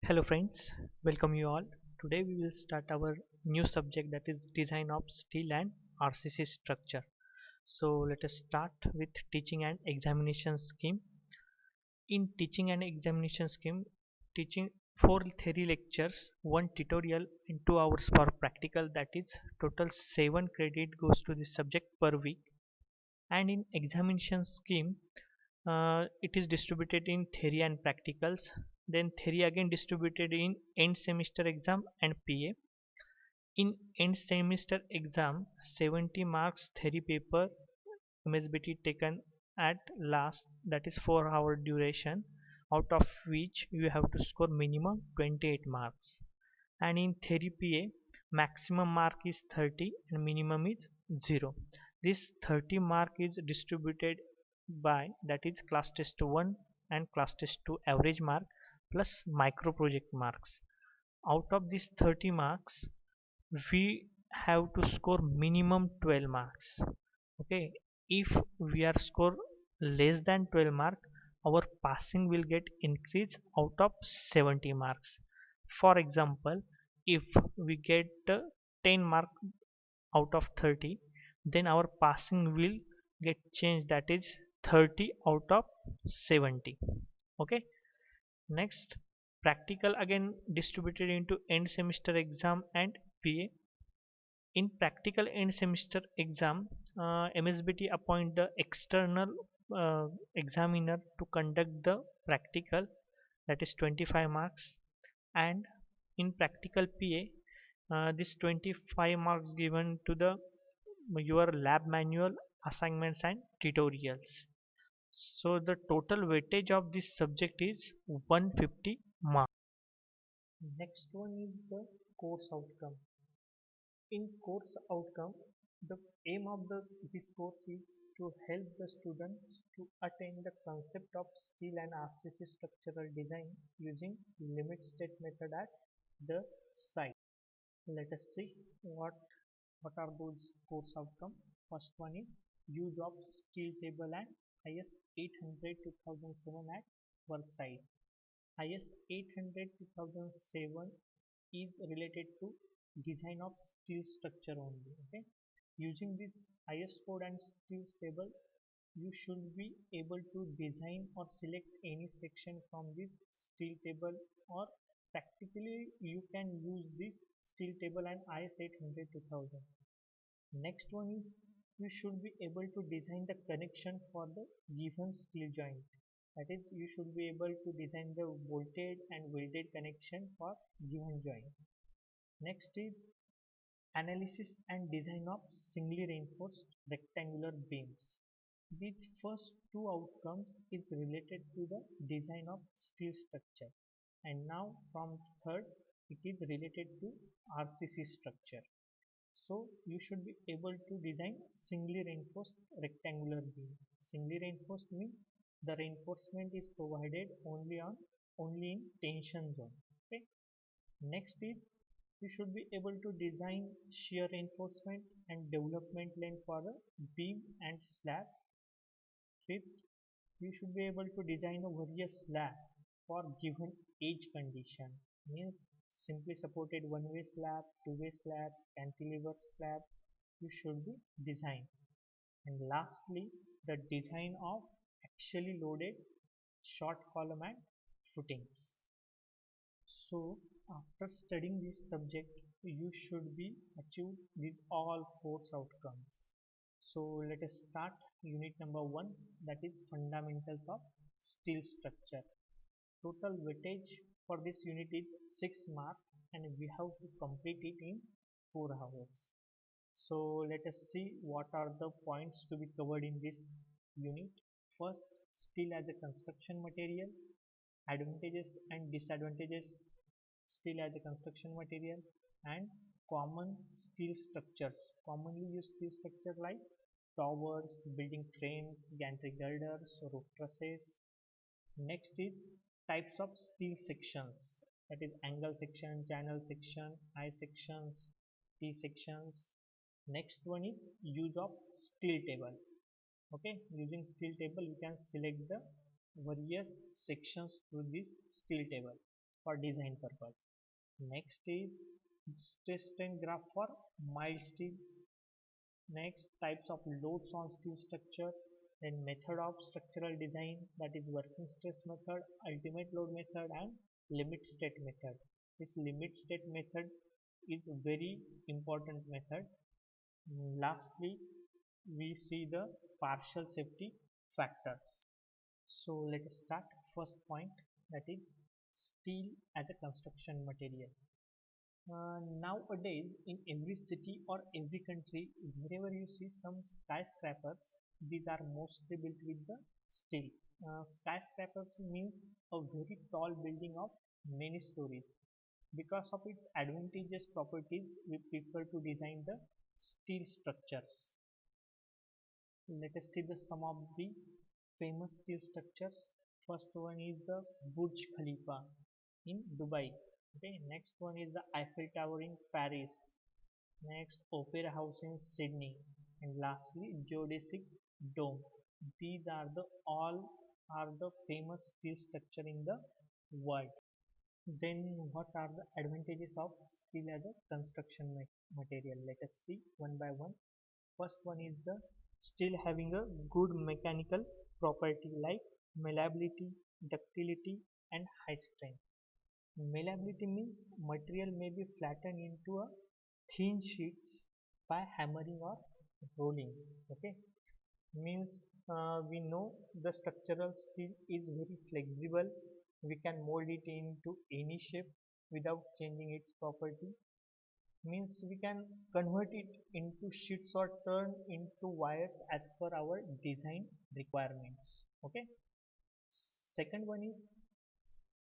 Hello friends, welcome you all. Today we will start our new subject, that is design of steel and RCC structure. So let us start with teaching and examination scheme. In teaching and examination scheme, teaching 4 theory lectures, 1 tutorial and 2 hours for practical, that is total 7 credit goes to this subject per week. And in examination scheme, it is distributed in theory and practicals, then theory again distributed in end semester exam and PA. In end semester exam, 70 marks theory paper MSBT taken at last, that is 4 hour duration, out of which you have to score minimum 28 marks. And in theory PA, maximum mark is 30 and minimum is 0. This 30 mark is distributed by, that is class test 1 and class test 2 average mark plus micro project marks. Out of these 30 marks, we have to score minimum 12 marks. Okay, if we are score less than 12 mark, our passing will get increased out of 70 marks. For example, if we get 10 mark out of 30, then our passing will get changed, that is 30 out of 70. Okay, next, practical again distributed into end semester exam and PA. In practical end semester exam, MSBT appoint the external examiner to conduct the practical, that is 25 marks. And in practical PA, this 25 marks given to the your lab manual, assignments and tutorials. So the total weightage of this subject is 150 marks. Next one is the course outcome. In course outcome, the aim of this course is to help the students to attain the concept of steel and RCC structural design using limit state method at the site. Let us see what are those course outcome. First one is use of steel table and IS 800 2007 at work site. IS 800 2007 is related to design of steel structure only. Okay, using this IS code and steel table, you should be able to design or select any section from this steel table, or practically you can use this steel table and IS 800 2000. Next one is you should be able to design the connection for the given steel joint. That is, you should be able to design the bolted and welded connection for given joint. Next is analysis and design of singly reinforced rectangular beams. These first two outcomes is related to the design of steel structure, and now from third it is related to RCC structure. So you should be able to design singly reinforced rectangular beam. Singly reinforced means the reinforcement is provided only in tension zone. Okay. Next is you should be able to design shear reinforcement and development length for the beam and slab. Fifth, you should be able to design a various slab for given edge condition. Means simply supported one-way slab, two-way slab, cantilever slab, you should be design. And lastly, the design of actually loaded short column and footings. So after studying this subject, you should be achieved these all course outcomes. So let us start unit number 1, that is fundamentals of steel structure. Total weightage for this unit is 6 mark and we have to complete it in 4 hours. So let us see what are the points to be covered in this unit. First, steel as a construction material, advantages and disadvantages steel as a construction material, and common steel structures, commonly used steel structure like towers, building frames, gantry girders, roof trusses. Next is types of steel sections, that is angle section, channel section, I sections, T sections. Next one is use of steel table. Okay, using steel table you can select the various sections through this steel table. for design purpose. Next is stress strain graph for mild steel. Next, types of loads on steel structure. Then method of structural design, that is working stress method, ultimate load method, and limit state method. This limit state method is a very important method. Lastly, we see the partial safety factors. So let us start. First point, that is steel as a construction material. Nowadays, in every city or every country, wherever you see some skyscrapers, these are mostly built with the steel. Skyscrapers means a very tall building of many stories. Because of its advantageous properties, we prefer to design the steel structures. Let us see the some of the famous steel structures. First one is the Burj Khalifa in Dubai. Okay, next one is the Eiffel Tower in Paris. Next, Opera House in Sydney, and lastly, Geodesic Dome. These are the all are the famous steel structure in the world. Then, what are the advantages of steel as a construction material? Let us see one by one. First one is the steel having a good mechanical property like malleability, ductility, and high strength. Malleability means material may be flattened into a thin sheets by hammering or rolling. Okay, means we know the structural steel is very flexible. We can mold it into any shape without changing its property. Means we can convert it into sheets or turn into wires as per our design requirements. Okay. Second one is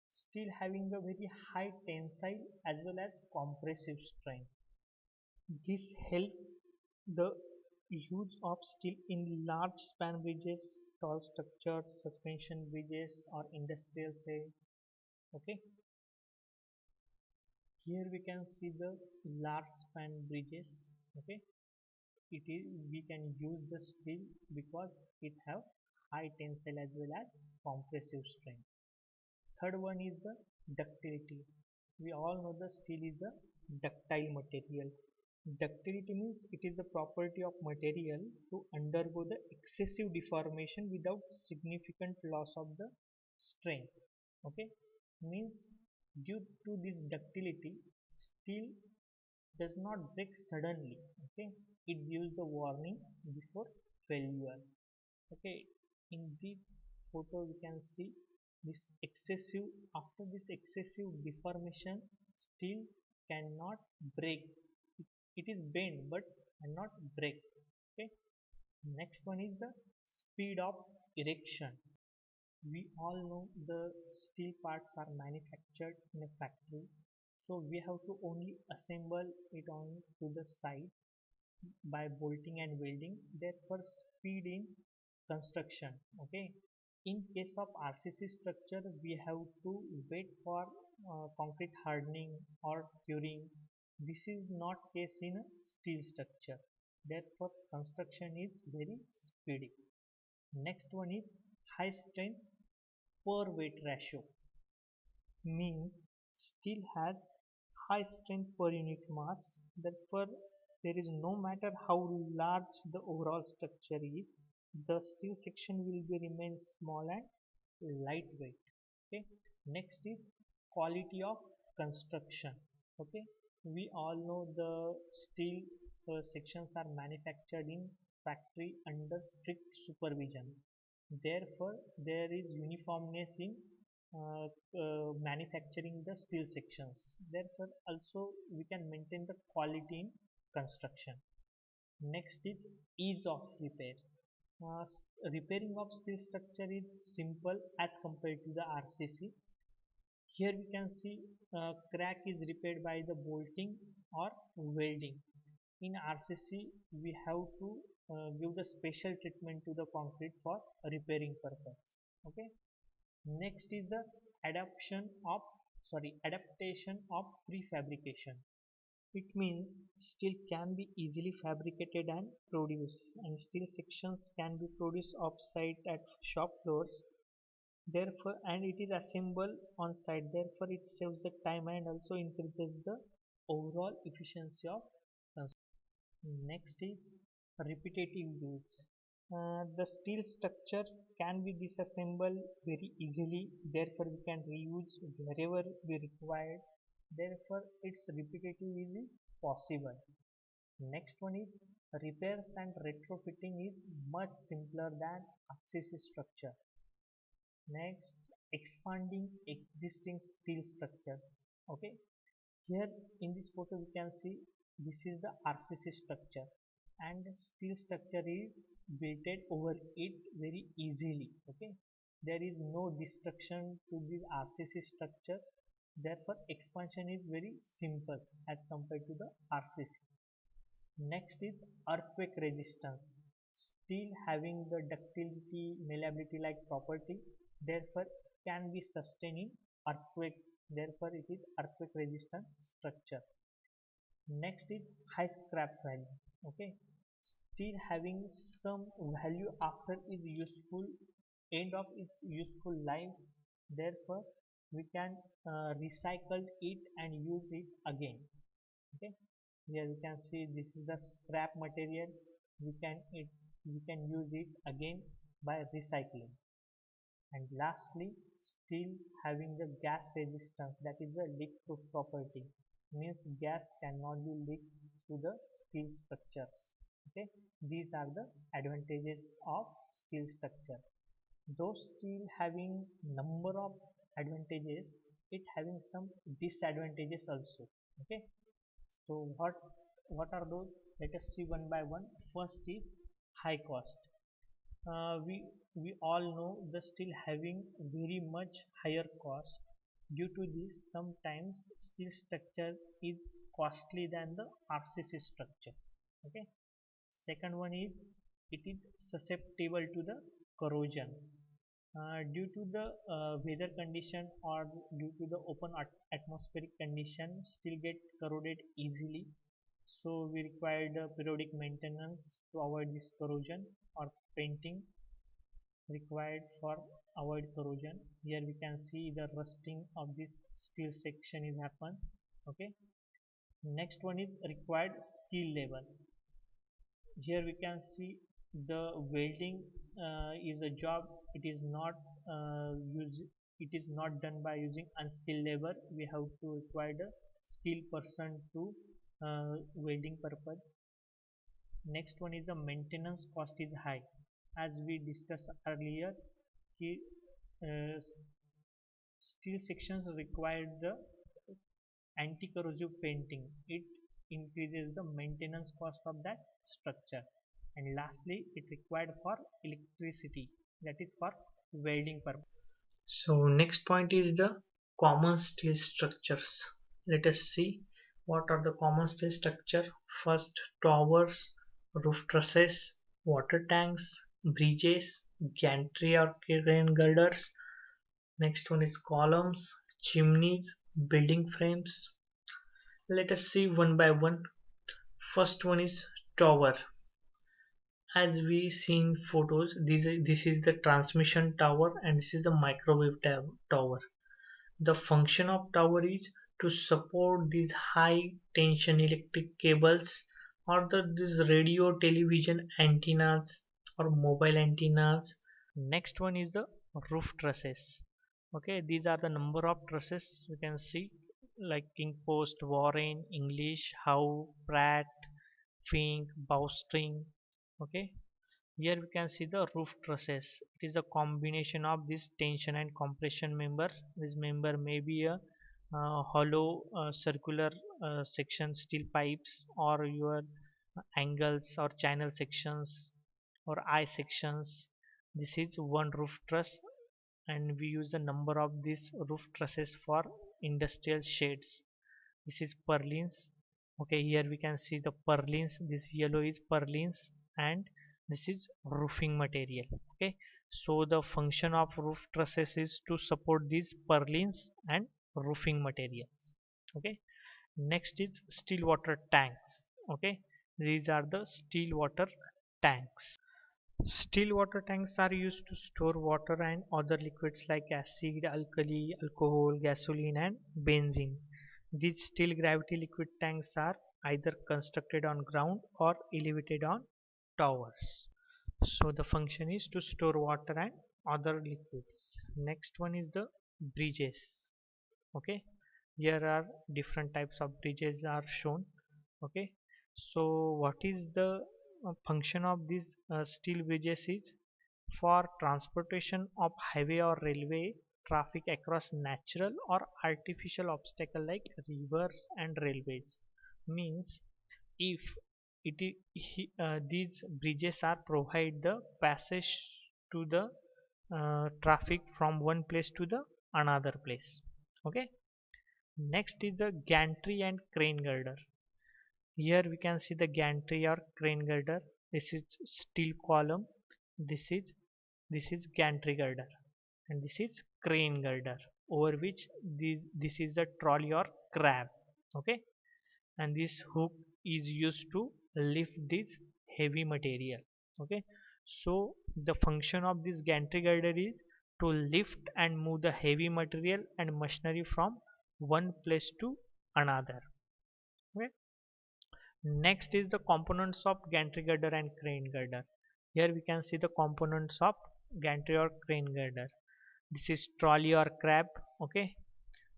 steel having a very high tensile as well as compressive strength. This help the use of steel in large span bridges, tall structures, suspension bridges, or industrial say. Okay, here we can see the large span bridges. Okay, it is we can use the steel because it have high tensile as well as compressive strength. Third one is the ductility. We all know the steel is a ductile material. Ductility means it is the property of material to undergo the excessive deformation without significant loss of the strength. Okay, means due to this ductility, steel does not break suddenly. Okay, it gives the warning before failure. Okay, in this photo we can see this excessive after this excessive deformation, steel cannot break. It is bent but cannot break. Okay, next one is the speed of erection. We all know the steel parts are manufactured in a factory, so we have to only assemble it on to the side by bolting and welding. Therefore speed in construction. Okay, in case of RCC structure we have to wait for concrete hardening or curing. This is not case in a steel structure. Therefore construction is very speedy. Next one is high strength per weight ratio. Means steel has high strength per unit mass. Therefore, there is no matter how large the overall structure is, the steel section will be remain small and lightweight. Okay. Next is quality of construction. Okay. We all know the steel sections are manufactured in factory under strict supervision. Therefore, there is uniformness in manufacturing the steel sections. Therefore, also we can maintain the quality in construction. Next is ease of repair. Repairing of steel structure is simple as compared to the RCC. Here we can see crack is repaired by the bolting or welding. In RCC, we have to give the special treatment to the concrete for repairing purpose. Okay. Next is the adaptation of prefabrication. It means steel can be easily fabricated and produced, and steel sections can be produced off-site at shop floors therefore, and it is assembled on site, therefore it saves the time and also increases the overall efficiency of construction. Next is repetitive use. The steel structure can be disassembled very easily, therefore we can reuse wherever we required, therefore its repetitive is possible. Next one is repairs and retrofitting is much simpler than RCC structure. Next, expanding existing steel structures. Okay, here in this photo we can see this is the RCC structure and the steel structure is built over it very easily. Okay, there is no destruction to this RCC structure, therefore expansion is very simple as compared to the RCC. Next is earthquake resistance. Steel having the ductility, malleability like property, therefore can be sustained in earthquake, therefore it is earthquake resistant structure. Next is high scrap value. Okay, steel having some value after its useful end of its useful life, therefore we can recycle it and use it again. Okay, here you can see this is the scrap material, we can use it again by recycling. And lastly, steel having the gas resistance, that is a leak proof property, means gas cannot be leaked through the steel structures. Okay, these are the advantages of steel structure. Though steel having number of advantages, it having some disadvantages also. Okay, so what are those? Let us see one by one. First is high cost. Uh, we we all know the steel having very much higher cost. Due to this, sometimes steel structure is costly than the RCC structure. Okay. Second one is it is susceptible to the corrosion. Due to the weather condition or due to the open atmospheric condition, steel get corroded easily. So we require the periodic maintenance to avoid this corrosion, or painting required for avoid corrosion. Here we can see the rusting of this steel section is happen. Okay. Next one is required skill level. Here we can see the welding is a job. It is not use. It is not done by using unskilled labor. We have to require the skilled person to welding purpose. Next one is the maintenance cost is high. As we discussed earlier, he, uh, steel sections require the anti-corrosive painting. It increases the maintenance cost of that structure. And lastly, it required for electricity, that is for welding purpose. So next point is the common steel structures. Let us see what are the common steel structure. First, towers, roof trusses, water tanks, bridges, gantry or crane girders. Next one is columns, chimneys, building frames. Let us see one by one. First one is tower. As we see in photos, this is the transmission tower and this is the microwave tower. The function of tower is to support these high tension electric cables or these radio television antennas or mobile antennas. Next one is the roof trusses. Okay, these are the number of trusses you can see, like King Post, Warren, English, Howe, Pratt, Fink, Bowstring. Okay, here we can see the roof trusses. It is a combination of this tension and compression member. This member may be a hollow circular section steel pipes or your angles or channel sections or eye sections. This is one roof truss and we use the number of these roof trusses for industrial shades. This is purlins. Okay, here we can see the purlins. This yellow is purlins and this is roofing material. Okay, so the function of roof trusses is to support these purlins and roofing materials. Okay, next is still water tanks. Okay, these are the still water tanks. Still water tanks are used to store water and other liquids like acid, alkali, alcohol, gasoline and benzene. These still gravity liquid tanks are either constructed on ground or elevated on towers. So the function is to store water and other liquids. Next one is the bridges. Okay, here are different types of bridges are shown. Okay, so what is the function of these steel bridges is for transportation of highway or railway traffic across natural or artificial obstacle like rivers and railways. Means if these bridges are provide the passage to the traffic from one place to the another place. Okay, next is the gantry and crane girder. Here we can see the gantry or crane girder. This is steel column. This is gantry girder, and this is crane girder, over which this is the trolley or crab. Okay, and this hook is used to lift this heavy material. Okay, so the function of this gantry girder is to lift and move the heavy material and machinery from one place to another. Okay. Next is the components of gantry girder and crane girder. Here we can see the components of gantry or crane girder. This is trolley or crab, okay,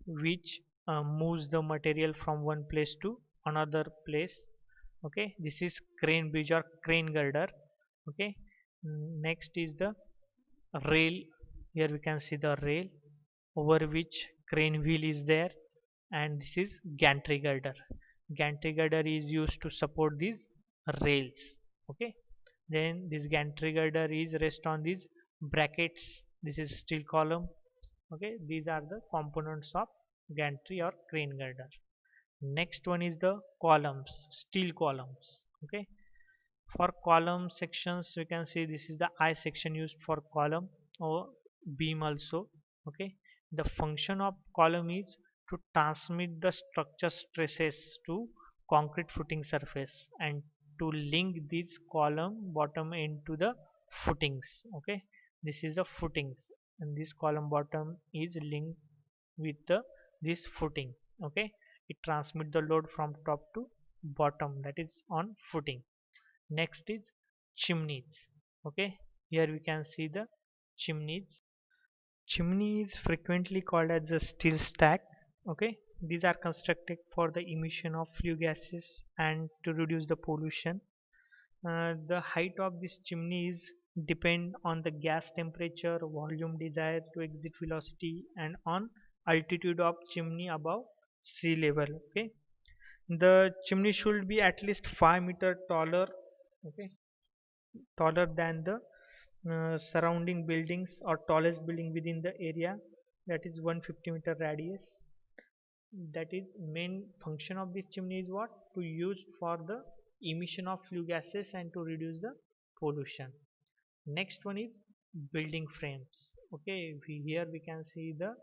which moves the material from one place to another place. Okay, this is crane bridge or crane girder. Okay, next is the rail. Here we can see the rail over which crane wheel is there, and this is gantry girder. Gantry girder is used to support these rails. Okay, then this gantry girder is rest on these brackets. This is steel column. Okay, these are the components of gantry or crane girder. Next one is the columns, steel columns. Okay, for column sections we can see this is the I section used for column or beam also. Okay, the function of column is to transmit the structure stresses to concrete footing surface and to link this column bottom end to the footings. Okay, this is the footings, and this column bottom is linked with the this footing. Okay, it transmit the load from top to bottom, that is on footing. Next is chimneys. Okay, here we can see the chimneys. Chimney is frequently called as a steel stack. Okay, these are constructed for the emission of flue gases and to reduce the pollution. The height of this chimneys depend on the gas temperature, volume desired to exit velocity, and on altitude of chimney above sea level. Okay, the chimney should be at least 5 meter taller. Okay, taller than the surrounding buildings or tallest building within the area, that is 150-meter radius. That is main function of this chimney is what to use for the emission of flue gases and to reduce the pollution. Next one is building frames. Okay, here we can see the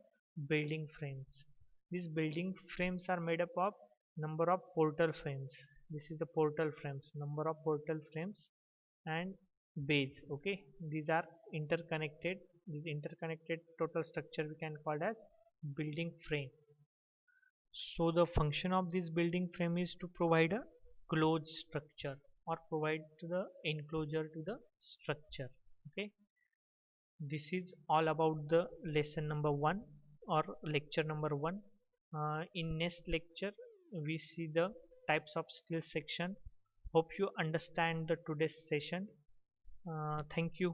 building frames. These building frames are made up of number of portal frames. This is the portal frames, number of portal frames and bays. Okay, these are interconnected. This interconnected total structure we can call as building frame. So the function of this building frame is to provide a closed structure or provide to the enclosure to the structure. Okay, this is all about the lesson number 1 or lecture number 1. In next lecture we see the types of steel section. Hope you understand the today's session. Thank you.